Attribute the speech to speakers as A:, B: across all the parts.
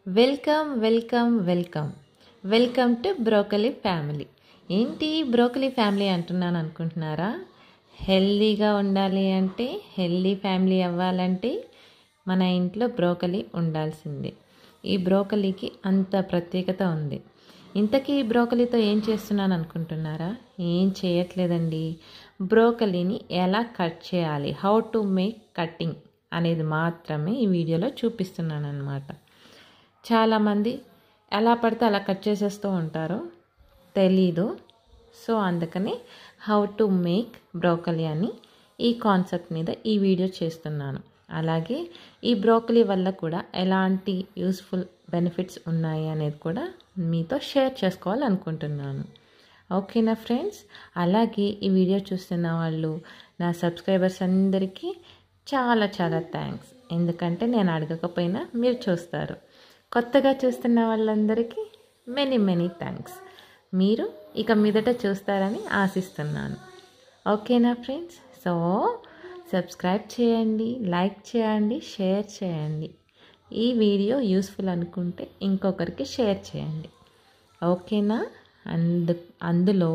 A: Welcome to broccoli family. ఏంటి broccoli family అంటున్నాను అనుకుంటున్నారా? హెల్దీగా ఉండాలి అంటే, హెల్దీ ఫ్యామిలీ అవ్వాలంటే మన ఇంట్లో బ్రోకలీ ఉండాల్సిందే. ఈ బ్రోకలీకి అంత ప్రత్యేకత ఉంది. ఇంతకీ ఈ బ్రోకలీతో ఏం చేస్తున్నాను అనుకుంటున్నారా? ఏం చేయట్లేదండి. బ్రోకలీని ఎలా కట్ చేయాలి, హౌ టు మేక్ కటింగ్ అనేది మాత్రమే ఈ వీడియోలో చూపిస్తున్నాను అన్నమాట. చాలామంది ఎలా పడితే అలా కట్ చేసేస్తూ ఉంటారు, తెలీదు. సో అందుకని హౌ టు మేక్ బ్రోకలీ అని ఈ కాన్సెప్ట్ మీద ఈ వీడియో చేస్తున్నాను. అలాగే ఈ బ్రోకలీ వల్ల కూడా ఎలాంటి యూస్ఫుల్ బెనిఫిట్స్ ఉన్నాయి అనేది కూడా మీతో షేర్ చేసుకోవాలనుకుంటున్నాను. ఓకేనా ఫ్రెండ్స్? అలాగే ఈ వీడియో చూస్తున్న వాళ్ళు, నా సబ్స్క్రైబర్స్ అందరికీ చాలా చాలా థ్యాంక్స్. ఎందుకంటే నేను అడగకపోయినా మీరు చూస్తారు. కొత్తగా చూస్తున్న వాళ్ళందరికీ మెనీ థ్యాంక్స్. మీరు ఇక మీదట చూస్తారని ఆశిస్తున్నాను. ఓకేనా ఫ్రెండ్స్? సో సబ్స్క్రైబ్ చేయండి, లైక్ చేయండి, షేర్ చేయండి. ఈ వీడియో యూస్ఫుల్ అనుకుంటే ఇంకొకరికి షేర్ చేయండి. ఓకేనా? అందులో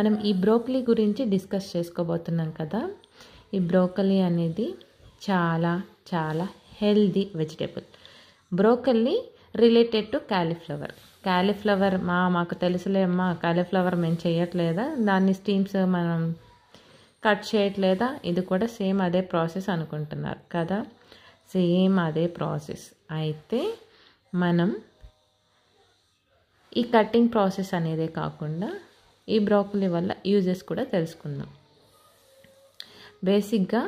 A: మనం ఈ బ్రోకలీ గురించి డిస్కస్ చేసుకోబోతున్నాం కదా. ఈ బ్రోకలీ అనేది చాలా చాలా healthy vegetable. Broccoli related to cauliflower మాకు తెలుసులే అమ్మా, క్యాలీఫ్లవర్ మేము చేయట్లేదా, దాన్ని స్టీమ్స్ మనం కట్ చేయట్లేదా, ఇది కూడా సేమ్ అదే ప్రాసెస్ అనుకుంటున్నారు కదా. సేమ్ అదే ప్రాసెస్. అయితే మనం ఈ కటింగ్ ప్రాసెస్ అనేదే కాకుండా ఈ బ్రోకలీ వల్ల యూజెస్ కూడా తెలుసుకుందాం. బేసిక్గా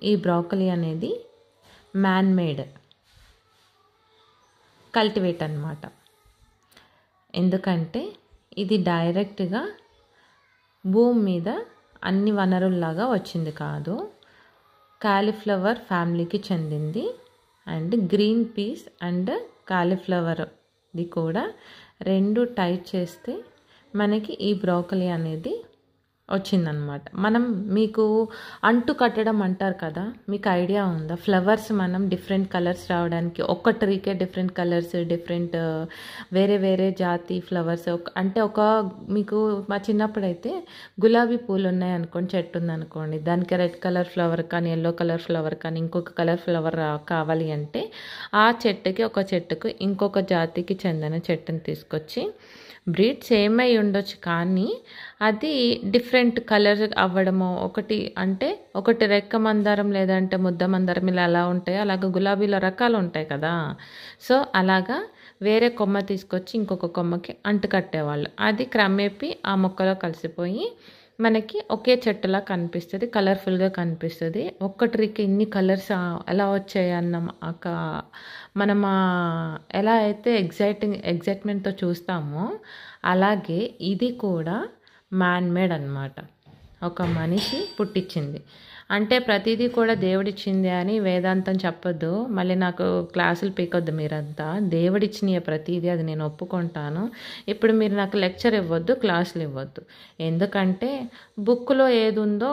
A: ఈ బ్రోకలీ అనేది మ్యాన్ మేడ్ కల్టివేట్ అన్నమాట. ఎందుకంటే ఇది డైరెక్ట్గా భూమి మీద అన్ని వనరుల్లాగా వచ్చింది కాదు. కాలీఫ్లవర్ ఫ్యామిలీకి చెందింది. అండ్ గ్రీన్ పీస్ అండ్ కాలీఫ్లవర్ది కూడా రెండు టైట్ చేస్తే మనకి ఈ బ్రోకలీ అనేది వచ్చిందనమాట. మనం మీకు అంటు కట్టడం అంటారు కదా, మీకు ఐడియా ఉందా? ఫ్లవర్స్ మనం డిఫరెంట్ కలర్స్ రావడానికి, ఒక్క ట్రీకే డిఫరెంట్ కలర్స్, డిఫరెంట్ వేరే వేరే జాతి ఫ్లవర్స్. అంటే మీకు మా చిన్నప్పుడు అయితే గులాబీ పూలు ఉన్నాయి అనుకోండి, చెట్టు ఉందనుకోండి, దానికి రెడ్ కలర్ ఫ్లవర్ కానీ ఎల్లో కలర్ ఫ్లవర్ కానీ ఇంకొక కలర్ ఫ్లవర్ కావాలి అంటే ఆ చెట్టుకు ఇంకొక జాతికి చెందిన చెట్టుని తీసుకొచ్చి, బ్రీడ్ సేమ్ అయి ఉండొచ్చు కానీ అది డిఫరెంట్ కలర్ అవ్వడము, ఒకటి రెక్క మందారం లేదంటే ముద్ద మందారం ఇలా ఎలా ఉంటాయో అలాగ గులాబీలో రకాలు ఉంటాయి కదా. సో అలాగా వేరే కొమ్మ తీసుకొచ్చి ఇంకొక కొమ్మకి అంటు కట్టేవాళ్ళు. అది క్రమేపీ ఆ మొక్కలో కలిసిపోయి మనకి ఒకే చెట్టులా కనిపిస్తుంది, కలర్ఫుల్గా కనిపిస్తుంది. ఒక్క ట్రీకి ఇన్ని కలర్స్ ఎలా వచ్చాయి అన్న మనం ఎలా అయితే ఎగ్జైట్మెంట్తో చూస్తామో అలాగే ఇది కూడా మ్యాన్ మేడ్ అన్నమాట. ఒక మనిషి పుట్టించింది. అంటే ప్రతిదీ కూడా దేవుడిచ్చింది అని వేదాంతం చెప్పొద్దు, మళ్ళీ నాకు క్లాసులు పీకొద్దు మీరంతా. దేవుడిచ్చిన ప్రతిదీ అది నేను ఒప్పుకుంటాను. ఇప్పుడు మీరు నాకు లెక్చర్ ఇవ్వద్దు, క్లాసులు ఇవ్వద్దు. ఎందుకంటే బుక్లో ఏది ఉందో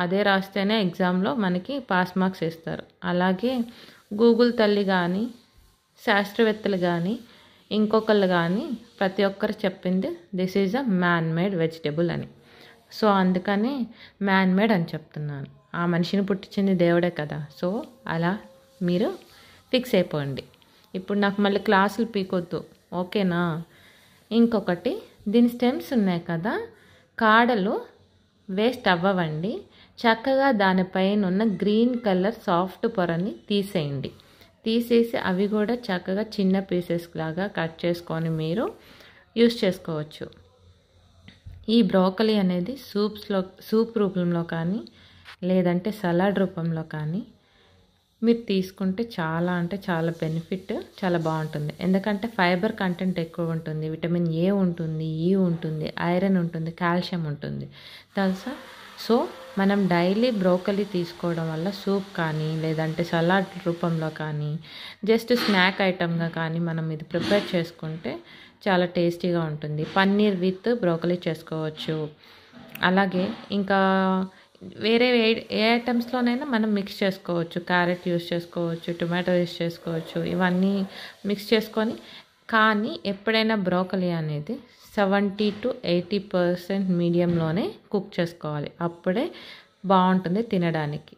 A: అదే రాస్తేనే ఎగ్జామ్లో మనకి పాస్ మార్క్స్ ఇస్తారు. అలాగే గూగుల్ తల్లి కానీ, శాస్త్రవేత్తలు కానీ, ఇంకొకళ్ళు కానీ ప్రతి ఒక్కరు చెప్పింది this is a man made vegetable అని. సో అందుకని మ్యాన్ మేడ్ అని చెప్తున్నాను. ఆ మనిషిని పుట్టించింది దేవుడే కదా. సో అలా మీరు ఫిక్స్ అయిపోండి. ఇప్పుడు నాకు మళ్ళీ క్లాసులు పీకొద్దు, ఓకేనా? ఇంకొకటి, దీని స్టెమ్స్ ఉన్నాయి కదా, కాడలు వేస్ట్ అవ్వవండి. చక్కగా దానిపైన ఉన్న గ్రీన్ కలర్ సాఫ్ట్ పొరని తీసేసి అవి కూడా చక్కగా చిన్న పీసెస్ లాగా కట్ చేసుకొని యూస్ చేసుకోవచ్చు. ఈ బ్రోకలీ అనేది సూప్ రూపంలో కానీ లేదంటే సలాడ్ రూపంలో కానీ మీరు తీసుకుంటే చాలా అంటే చాలా బెనిఫిట్, చాలా బాగుంటుంది. ఎందుకంటే ఫైబర్ కంటెంట్ ఎక్కువ ఉంటుంది, విటమిన్ ఏ ఉంటుంది, ఈ ఉంటుంది, ఐరన్ ఉంటుంది, కాల్షియం ఉంటుంది తెలుసా. సో మనం డైలీ బ్రోకలీ తీసుకోవడం వల్ల సూప్ కానీ లేదంటే సలాడ్ రూపంలో కానీ జస్ట్ స్నాక్ ఐటమ్గా కానీ మనం ఇది ప్రిపేర్ చేసుకుంటే చాలా టేస్టీగా ఉంటుంది. పన్నీర్ విత్ బ్రోకలీ చేసుకోవచ్చు. అలాగే ఇంకా వేరే ఏ ఐటమ్స్లోనైనా మనం మిక్స్ చేసుకోవచ్చు. క్యారెట్ యూస్ చేసుకోవచ్చు, టొమాటో యూస్ చేసుకోవచ్చు, ఇవన్నీ మిక్స్ చేసుకొని. కానీ ఎప్పుడైనా బ్రోకలీ అనేది 70 to 80% మీడియంలోనే కుక్ చేసుకోవాలి. అప్పుడే బాగుంటుంది తినడానికి.